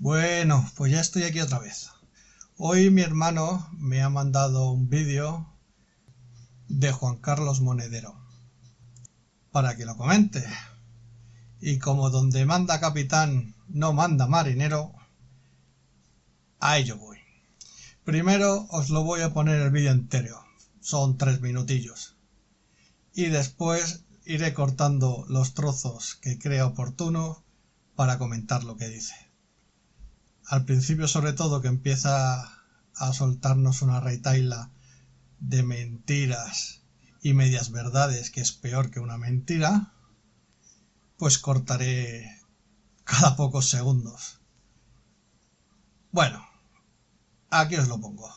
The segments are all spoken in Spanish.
Bueno, pues ya estoy aquí otra vez. Hoy mi hermano me ha mandado un vídeo de Juan Carlos Monedero para que lo comente. Y como donde manda capitán no manda marinero, a ello voy. Primero os lo voy a poner el vídeo entero, son 3 minutillos. Y después iré cortando los trozos que crea oportuno para comentar lo que dice. Al principio, sobre todo, que empieza a soltarnos una retahíla de mentiras y medias verdades, que es peor que una mentira, pues cortaré cada pocos segundos. Bueno, aquí os lo pongo.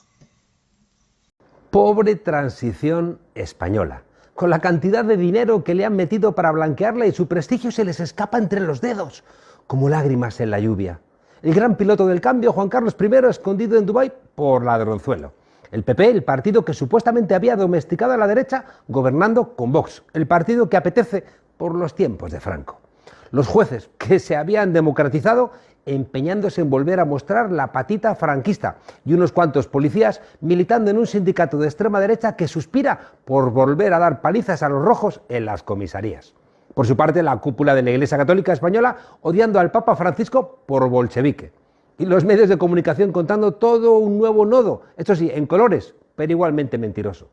Pobre transición española, con la cantidad de dinero que le han metido para blanquearla y su prestigio se les escapa entre los dedos, como lágrimas en la lluvia. El gran piloto del cambio, Juan Carlos I, escondido en Dubái por ladronzuelo. El PP, el partido que supuestamente había domesticado a la derecha, gobernando con Vox, el partido que apetece por los tiempos de Franco. Los jueces, que se habían democratizado, empeñándose en volver a mostrar la patita franquista, y unos cuantos policías militando en un sindicato de extrema derecha que suspira por volver a dar palizas a los rojos en las comisarías. Por su parte, la cúpula de la Iglesia Católica Española odiando al Papa Francisco por bolchevique. Y los medios de comunicación contando todo un nuevo nodo, esto sí, en colores, pero igualmente mentiroso.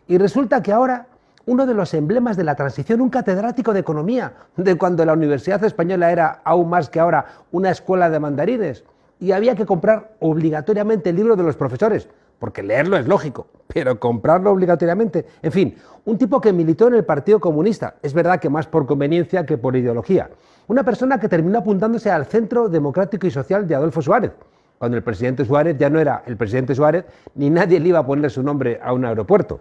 Y resulta que ahora uno de los emblemas de la transición, un catedrático de economía, de cuando la Universidad Española era aún más que ahora una escuela de mandarines, y había que comprar obligatoriamente el libro de los profesores, porque leerlo es lógico, pero comprarlo obligatoriamente. En fin, un tipo que militó en el Partido Comunista, es verdad que más por conveniencia que por ideología. Una persona que terminó apuntándose al Centro Democrático y Social de Adolfo Suárez, cuando el presidente Suárez ya no era el presidente Suárez, ni nadie le iba a poner su nombre a un aeropuerto.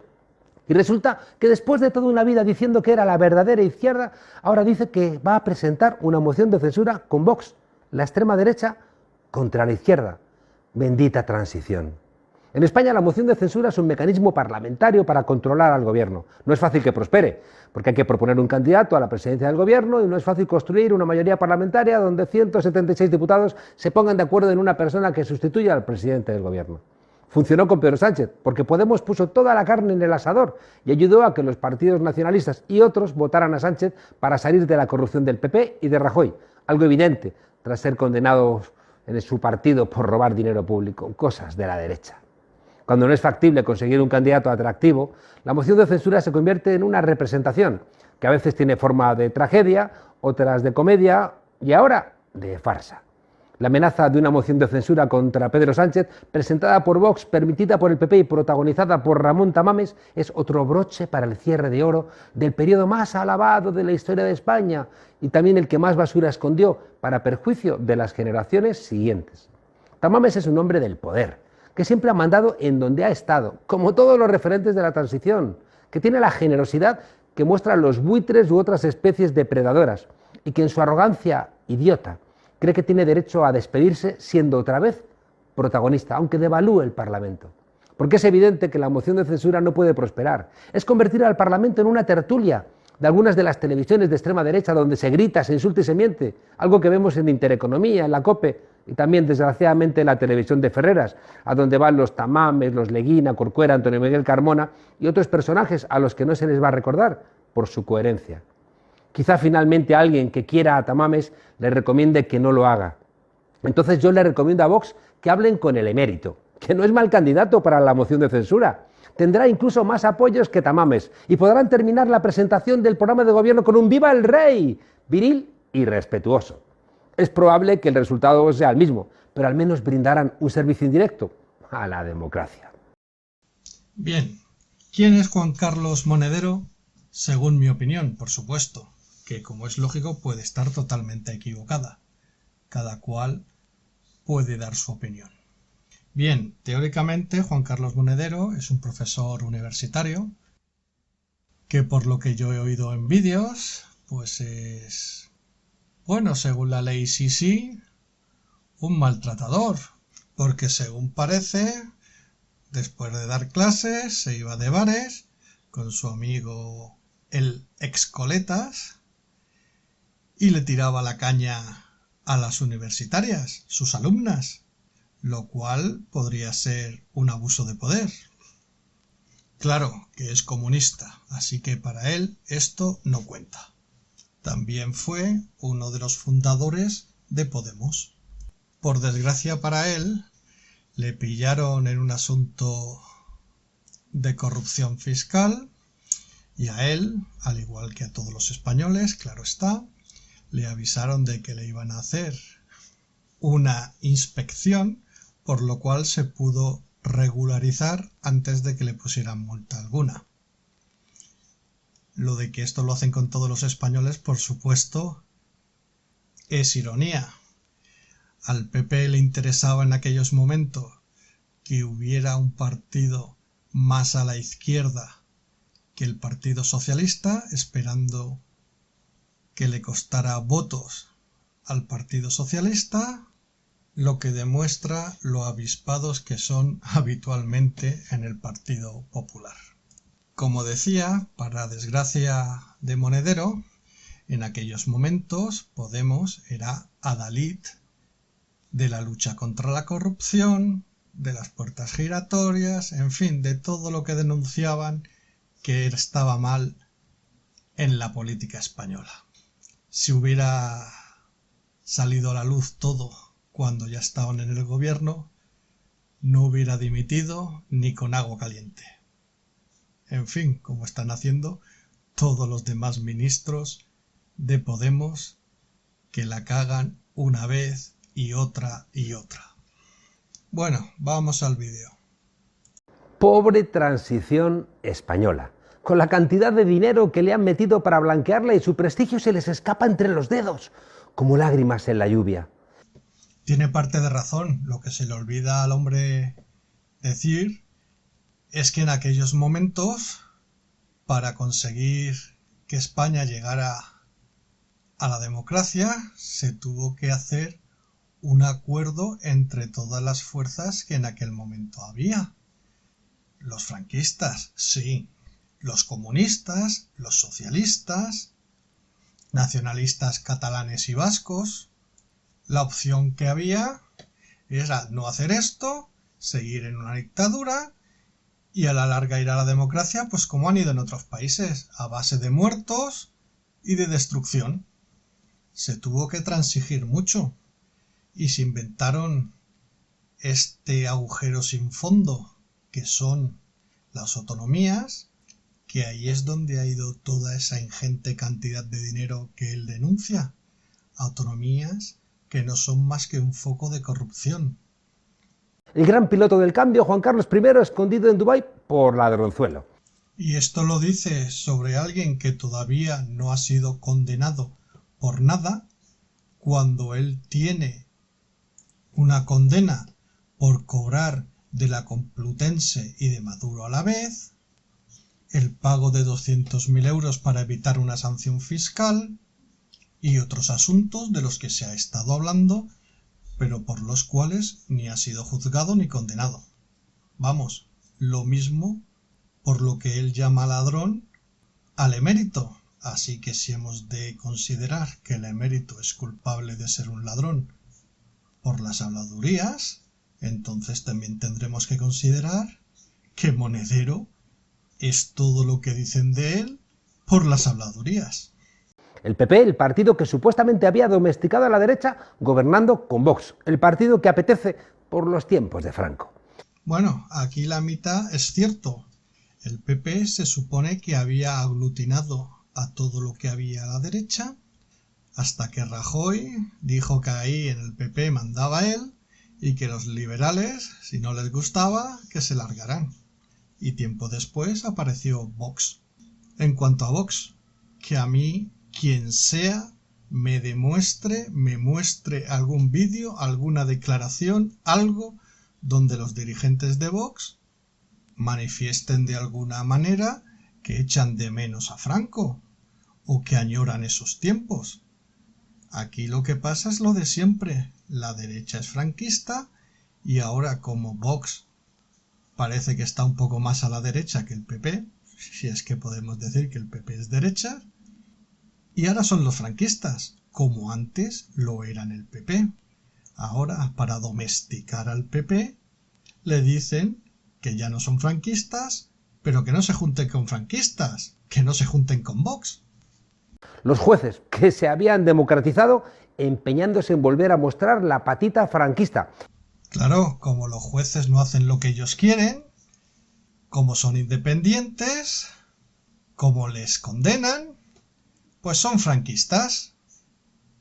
Y resulta que después de toda una vida diciendo que era la verdadera izquierda, ahora dice que va a presentar una moción de censura con Vox, la extrema derecha, contra la izquierda. Bendita transición. En España la moción de censura es un mecanismo parlamentario para controlar al gobierno. No es fácil que prospere, porque hay que proponer un candidato a la presidencia del gobierno y no es fácil construir una mayoría parlamentaria donde 176 diputados se pongan de acuerdo en una persona que sustituya al presidente del gobierno. Funcionó con Pedro Sánchez, porque Podemos puso toda la carne en el asador y ayudó a que los partidos nacionalistas y otros votaran a Sánchez para salir de la corrupción del PP y de Rajoy, algo evidente tras ser condenados en su partido por robar dinero público, cosas de la derecha. Cuando no es factible conseguir un candidato atractivo, la moción de censura se convierte en una representación, que a veces tiene forma de tragedia, otras de comedia y ahora de farsa. La amenaza de una moción de censura contra Pedro Sánchez, presentada por Vox, permitida por el PP y protagonizada por Ramón Tamames, es otro broche para el cierre de oro del periodo más alabado de la historia de España y también el que más basura escondió para perjuicio de las generaciones siguientes. Tamames es un hombre del poder, que siempre ha mandado en donde ha estado, como todos los referentes de la transición, que tiene la generosidad que muestran los buitres u otras especies depredadoras y que en su arrogancia idiota cree que tiene derecho a despedirse siendo otra vez protagonista, aunque devalúe el Parlamento. Porque es evidente que la moción de censura no puede prosperar. Es convertir al Parlamento en una tertulia de algunas de las televisiones de extrema derecha donde se grita, se insulta y se miente, algo que vemos en Intereconomía, en la COPE y también desgraciadamente en la televisión de Ferreras, a donde van los Tamames, los Leguina, Corcuera, Antonio Miguel Carmona y otros personajes a los que no se les va a recordar por su coherencia. Quizá finalmente alguien que quiera a Tamames le recomiende que no lo haga. Entonces yo le recomiendo a Vox que hablen con el emérito, que no es mal candidato para la moción de censura. Tendrá incluso más apoyos que Tamames y podrán terminar la presentación del programa de gobierno con un ¡Viva el Rey!, viril y respetuoso. Es probable que el resultado sea el mismo, pero al menos brindarán un servicio indirecto a la democracia. Bien, ¿quién es Juan Carlos Monedero? Según mi opinión, por supuesto, que como es lógico puede estar totalmente equivocada. Cada cual puede dar su opinión. Bien, teóricamente Juan Carlos Monedero es un profesor universitario que, por lo que yo he oído en vídeos, pues es, bueno, según la ley sí, un maltratador, porque según parece, después de dar clases se iba de bares con su amigo el ex Coletas y le tiraba la caña a las universitarias, sus alumnas, lo cual podría ser un abuso de poder. Claro que es comunista, así que para él esto no cuenta. También fue uno de los fundadores de Podemos. Por desgracia para él, le pillaron en un asunto de corrupción fiscal y a él, al igual que a todos los españoles, claro está, le avisaron de que le iban a hacer una inspección, por lo cual se pudo regularizar antes de que le pusieran multa alguna. Lo de que esto lo hacen con todos los españoles, por supuesto, es ironía. Al PP le interesaba en aquellos momentos que hubiera un partido más a la izquierda que el Partido Socialista, esperando que le costara votos al Partido Socialista, lo que demuestra lo avispados que son habitualmente en el Partido Popular. Como decía, para desgracia de Monedero, en aquellos momentos Podemos era adalid de la lucha contra la corrupción, de las puertas giratorias, en fin, de todo lo que denunciaban que estaba mal en la política española. Si hubiera salido a la luz todo cuando ya estaban en el gobierno, no hubiera dimitido ni con agua caliente. En fin, como están haciendo todos los demás ministros de Podemos, que la cagan una vez y otra y otra. Bueno, vamos al vídeo. Pobre transición española, con la cantidad de dinero que le han metido para blanquearla y su prestigio se les escapa entre los dedos, como lágrimas en la lluvia. Tiene parte de razón. Lo que se le olvida al hombre decir es que en aquellos momentos, para conseguir que España llegara a la democracia, se tuvo que hacer un acuerdo entre todas las fuerzas que en aquel momento había. Los franquistas, sí. Los comunistas, los socialistas, nacionalistas catalanes y vascos. La opción que había era no hacer esto, seguir en una dictadura y a la larga ir a la democracia, pues como han ido en otros países, a base de muertos y de destrucción. Se tuvo que transigir mucho y se inventaron este agujero sin fondo que son las autonomías, que ahí es donde ha ido toda esa ingente cantidad de dinero que él denuncia. Autonomías que no son más que un foco de corrupción. El gran piloto del cambio, Juan Carlos I, escondido en Dubái por ladronzuelo. Y esto lo dice sobre alguien que todavía no ha sido condenado por nada, cuando él tiene una condena por cobrar de la Complutense y de Maduro a la vez, el pago de 200.000 euros para evitar una sanción fiscal y otros asuntos de los que se ha estado hablando, pero por los cuales ni ha sido juzgado ni condenado. Vamos, lo mismo por lo que él llama ladrón al emérito. Así que si hemos de considerar que el emérito es culpable de ser un ladrón por las habladurías, entonces también tendremos que considerar que Monedero es todo lo que dicen de él por las habladurías. El PP, el partido que supuestamente había domesticado a la derecha, gobernando con Vox, el partido que apetece por los tiempos de Franco. Bueno, aquí la mitad es cierto. El PP se supone que había aglutinado a todo lo que había a la derecha, hasta que Rajoy dijo que ahí en el PP mandaba él y que los liberales, si no les gustaba, que se largaran. Y tiempo después apareció Vox. En cuanto a Vox, que a mí, quien sea, me muestre algún vídeo, alguna declaración, algo donde los dirigentes de Vox manifiesten de alguna manera que echan de menos a Franco o que añoran esos tiempos. Aquí lo que pasa es lo de siempre. La derecha es franquista y ahora como Vox parece que está un poco más a la derecha que el PP, si es que podemos decir que el PP es derecha, y ahora son los franquistas. como antes lo eran el PP. Ahora, para domesticar al PP, le dicen que ya no son franquistas, pero que no se junten con franquistas, que no se junten con Vox. Los jueces, que se habían democratizado, empeñándose en volver a mostrar la patita franquista. Claro, como los jueces no hacen lo que ellos quieren, como son independientes, como les condenan, pues son franquistas.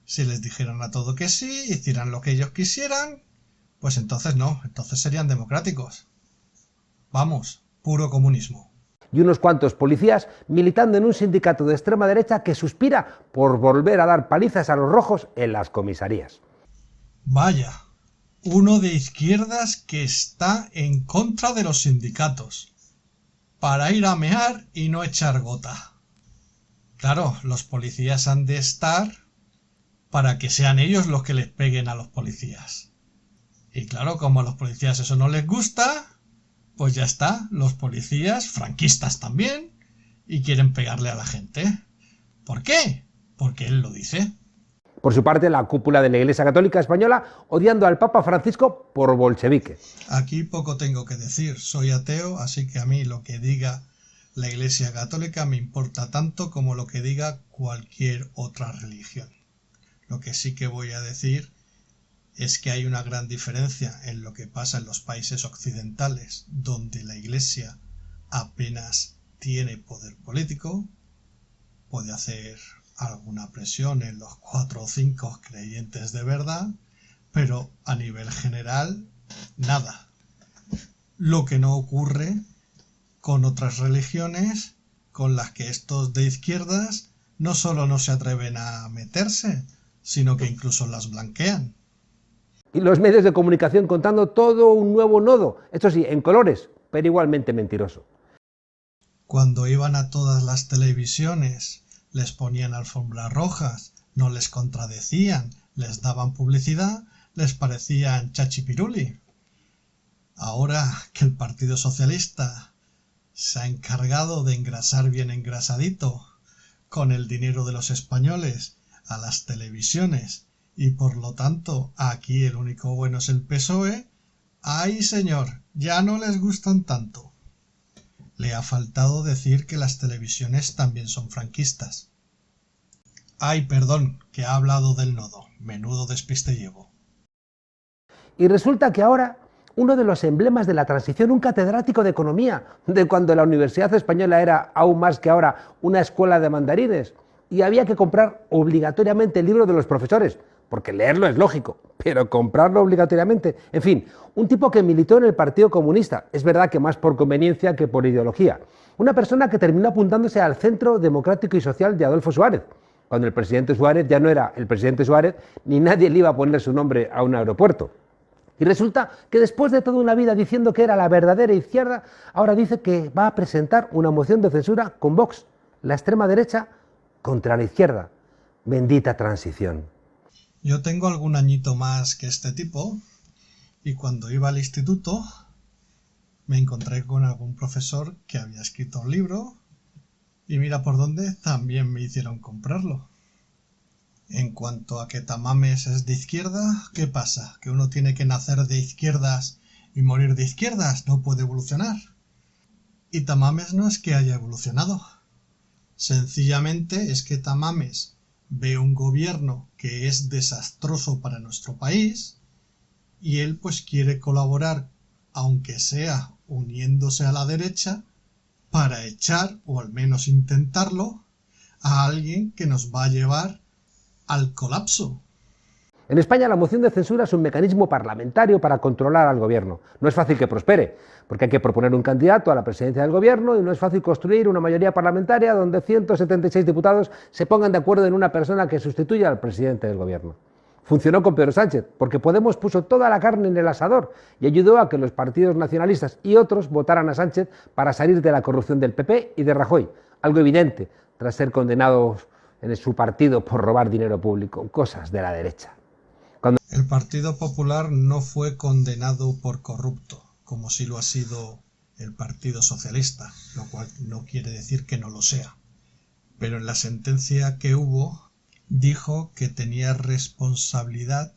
Si les dijeran a todo que sí, hicieran lo que ellos quisieran, pues entonces no, entonces serían democráticos. Vamos, puro comunismo. Y unos cuantos policías militando en un sindicato de extrema derecha que suspira por volver a dar palizas a los rojos en las comisarías. Vaya, uno de izquierdas que está en contra de los sindicatos, para ir a mear y no echar gota. Claro, los policías han de estar para que sean ellos los que les peguen a los policías. Y claro, como a los policías eso no les gusta, pues ya está, los policías, franquistas también, y quieren pegarle a la gente. ¿Por qué? Porque él lo dice. Por su parte, la cúpula de la Iglesia Católica Española odiando al Papa Francisco por bolchevique. Aquí poco tengo que decir, soy ateo, así que a mí lo que diga la Iglesia Católica me importa tanto como lo que diga cualquier otra religión. Lo que sí que voy a decir es que hay una gran diferencia en lo que pasa en los países occidentales, donde la Iglesia apenas tiene poder político, puede hacer alguna presión en los 4 o 5 creyentes de verdad, pero a nivel general, nada. Lo que no ocurre con otras religiones con las que estos de izquierdas no solo no se atreven a meterse, sino que incluso las blanquean. Y los medios de comunicación contando todo un nuevo nodo, esto sí, en colores, pero igualmente mentiroso. Cuando iban a todas las televisiones, les ponían alfombras rojas, no les contradecían, les daban publicidad, les parecían chachipiruli. Ahora que el Partido Socialista se ha encargado de engrasar bien engrasadito con el dinero de los españoles a las televisiones, y por lo tanto aquí el único bueno es el PSOE, ¡ay señor! Ya no les gustan tanto. Le ha faltado decir que las televisiones también son franquistas. Ay, perdón, que ha hablado del nodo. Menudo despiste llevo. Y resulta que ahora uno de los emblemas de la transición, un catedrático de economía, de cuando la Universidad Española era aún más que ahora una escuela de mandarines, y había que comprar obligatoriamente el libro de los profesores, porque leerlo es lógico, pero comprarlo obligatoriamente. En fin, un tipo que militó en el Partido Comunista, es verdad que más por conveniencia que por ideología. Una persona que terminó apuntándose al Centro Democrático y Social de Adolfo Suárez, cuando el presidente Suárez ya no era el presidente Suárez, ni nadie le iba a poner su nombre a un aeropuerto. Y resulta que después de toda una vida diciendo que era la verdadera izquierda, ahora dice que va a presentar una moción de censura con Vox, la extrema derecha, contra la izquierda. Bendita transición. Yo tengo algún añito más que este tipo, y cuando iba al instituto me encontré con algún profesor que había escrito un libro, y mira por dónde también me hicieron comprarlo. En cuanto a que Tamames es de izquierda, ¿qué pasa? ¿Que uno tiene que nacer de izquierdas y morir de izquierdas? No puede evolucionar. Y Tamames no es que haya evolucionado. Sencillamente es que Tamames ve un gobierno que es desastroso para nuestro país y él pues quiere colaborar, aunque sea uniéndose a la derecha, para echar, o al menos intentarlo, a alguien que nos va a llevar al colapso. En España la moción de censura es un mecanismo parlamentario para controlar al gobierno. No es fácil que prospere, porque hay que proponer un candidato a la presidencia del gobierno y no es fácil construir una mayoría parlamentaria donde 176 diputados se pongan de acuerdo en una persona que sustituya al presidente del gobierno. Funcionó con Pedro Sánchez, porque Podemos puso toda la carne en el asador y ayudó a que los partidos nacionalistas y otros votaran a Sánchez para salir de la corrupción del PP y de Rajoy, algo evidente tras ser condenados en su partido por robar dinero público, cosas de la derecha. El Partido Popular no fue condenado por corrupto, como sí lo ha sido el Partido Socialista, lo cual no quiere decir que no lo sea. Pero en la sentencia que hubo, dijo que tenía responsabilidad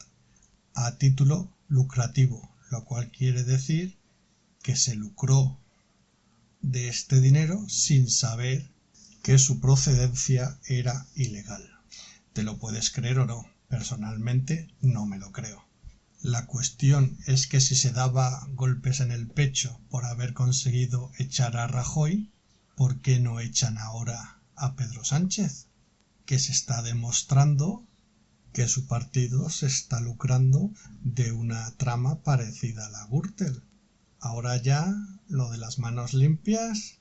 a título lucrativo, lo cual quiere decir que se lucró de este dinero sin saber que su procedencia era ilegal. ¿Te lo puedes creer o no? Personalmente no me lo creo. La cuestión es que si se daba golpes en el pecho por haber conseguido echar a Rajoy, ¿por qué no echan ahora a Pedro Sánchez? Que se está demostrando que su partido se está lucrando de una trama parecida a la Gürtel. Ahora ya lo de las manos limpias,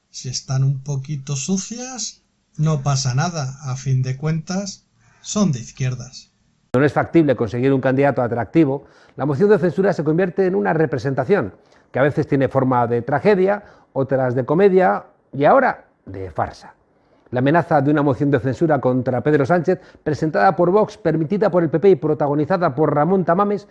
si están un poquito sucias, no pasa nada, a fin de cuentas son de izquierdas. No es factible conseguir un candidato atractivo, la moción de censura se convierte en una representación, que a veces tiene forma de tragedia, otras de comedia y ahora de farsa. La amenaza de una moción de censura contra Pedro Sánchez, presentada por Vox, permitida por el PP y protagonizada por Ramón Tamames.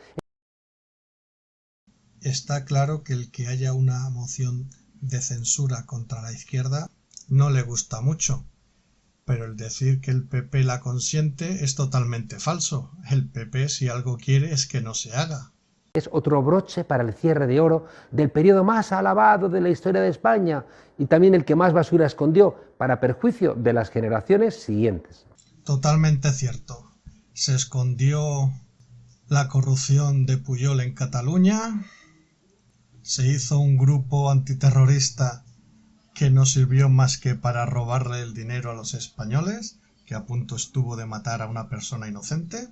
Está claro que el que haya una moción de censura contra la izquierda no le gusta mucho, pero el decir que el PP la consiente es totalmente falso. El PP, si algo quiere, es que no se haga. Es otro broche para el cierre de oro del periodo más alabado de la historia de España y también el que más basura escondió para perjuicio de las generaciones siguientes. Totalmente cierto. Se escondió la corrupción de Pujol en Cataluña, se hizo un grupo antiterrorista que no sirvió más que para robarle el dinero a los españoles, que a punto estuvo de matar a una persona inocente.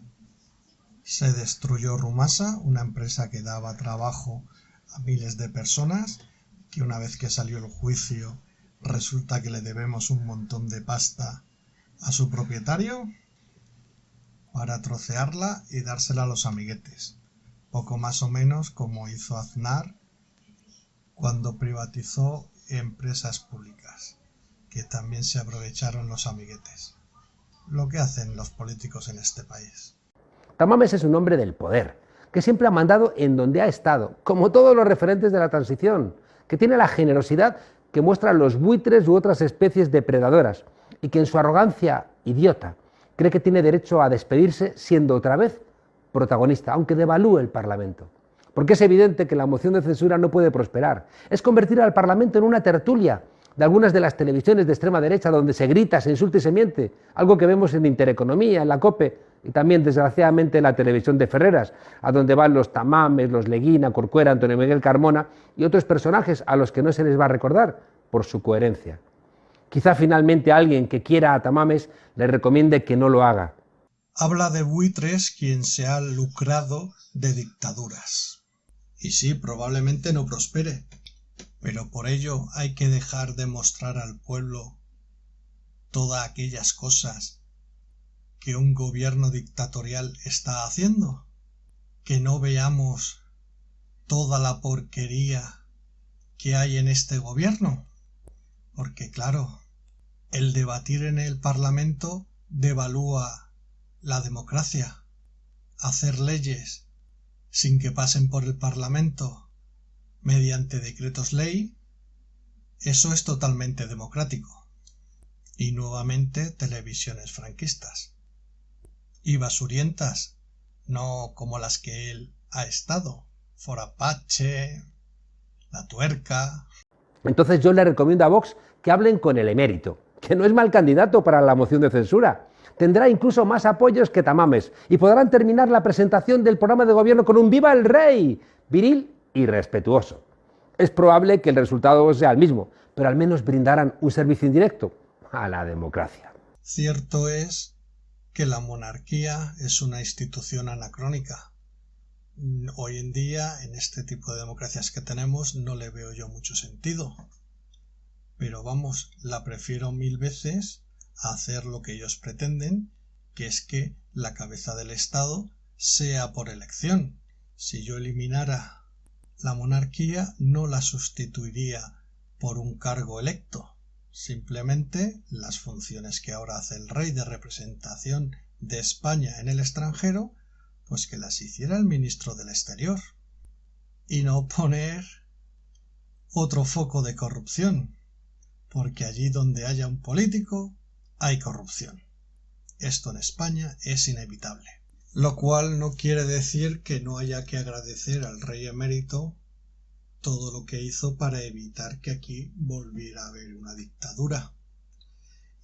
Se destruyó Rumasa, una empresa que daba trabajo a miles de personas, que una vez que salió el juicio resulta que le debemos un montón de pasta a su propietario para trocearla y dársela a los amiguetes. Poco más o menos como hizo Aznar cuando privatizó empresas públicas, que también se aprovecharon los amiguetes. Lo que hacen los políticos en este país. Tamames es un hombre del poder, que siempre ha mandado en donde ha estado, como todos los referentes de la transición, que tiene la generosidad que muestran los buitres u otras especies depredadoras, y que en su arrogancia idiota cree que tiene derecho a despedirse siendo otra vez protagonista, aunque devalúe el Parlamento. Porque es evidente que la moción de censura no puede prosperar. Es convertir al Parlamento en una tertulia de algunas de las televisiones de extrema derecha donde se grita, se insulta y se miente, algo que vemos en Intereconomía, en la COPE y también desgraciadamente en la televisión de Ferreras, a donde van los Tamames, los Leguina, Corcuera, Antonio Miguel Carmona y otros personajes a los que no se les va a recordar por su coherencia. Quizá finalmente alguien que quiera a Tamames le recomiende que no lo haga. Habla de buitres quien se ha lucrado de dictaduras. Y sí, probablemente no prospere, pero por ello hay que dejar de mostrar al pueblo todas aquellas cosas que un gobierno dictatorial está haciendo, que no veamos toda la porquería que hay en este gobierno, porque claro, el debatir en el Parlamento devalúa la democracia. Hacer leyes sin que pasen por el Parlamento mediante decretos ley, eso es totalmente democrático. Y nuevamente televisiones franquistas. Y basurientas, no como las que él ha estado. Forapache, La Tuerca. Entonces yo le recomiendo a Vox que hablen con el emérito, que no es mal candidato para la moción de censura. Tendrá incluso más apoyos que Tamames y podrán terminar la presentación del programa de gobierno con un ¡Viva el Rey!, viril y respetuoso. Es probable que el resultado sea el mismo, pero al menos brindarán un servicio indirecto a la democracia. Cierto es que la monarquía es una institución anacrónica. Hoy en día, en este tipo de democracias que tenemos, no le veo yo mucho sentido. Pero vamos, la prefiero 1000 veces a hacer lo que ellos pretenden, que es que la cabeza del Estado sea por elección. Si yo eliminara la monarquía, no la sustituiría por un cargo electo. Simplemente las funciones que ahora hace el rey de representación de España en el extranjero, pues que las hiciera el ministro del Exterior. Y no poner otro foco de corrupción, porque allí donde haya un político hay corrupción. esto en España es inevitable. Lo cual no quiere decir que no haya que agradecer al rey emérito todo lo que hizo para evitar que aquí volviera a haber una dictadura.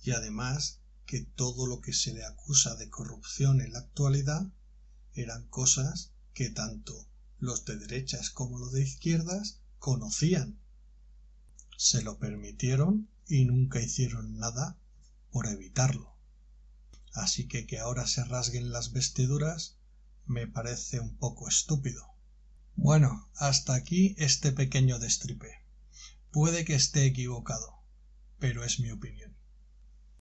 Y además que todo lo que se le acusa de corrupción en la actualidad eran cosas que tanto los de derechas como los de izquierdas conocían. Se lo permitieron y nunca hicieron nada por evitarlo. Así que ahora se rasguen las vestiduras me parece un poco estúpido. Bueno, hasta aquí este pequeño destripe. Puede que esté equivocado, pero es mi opinión.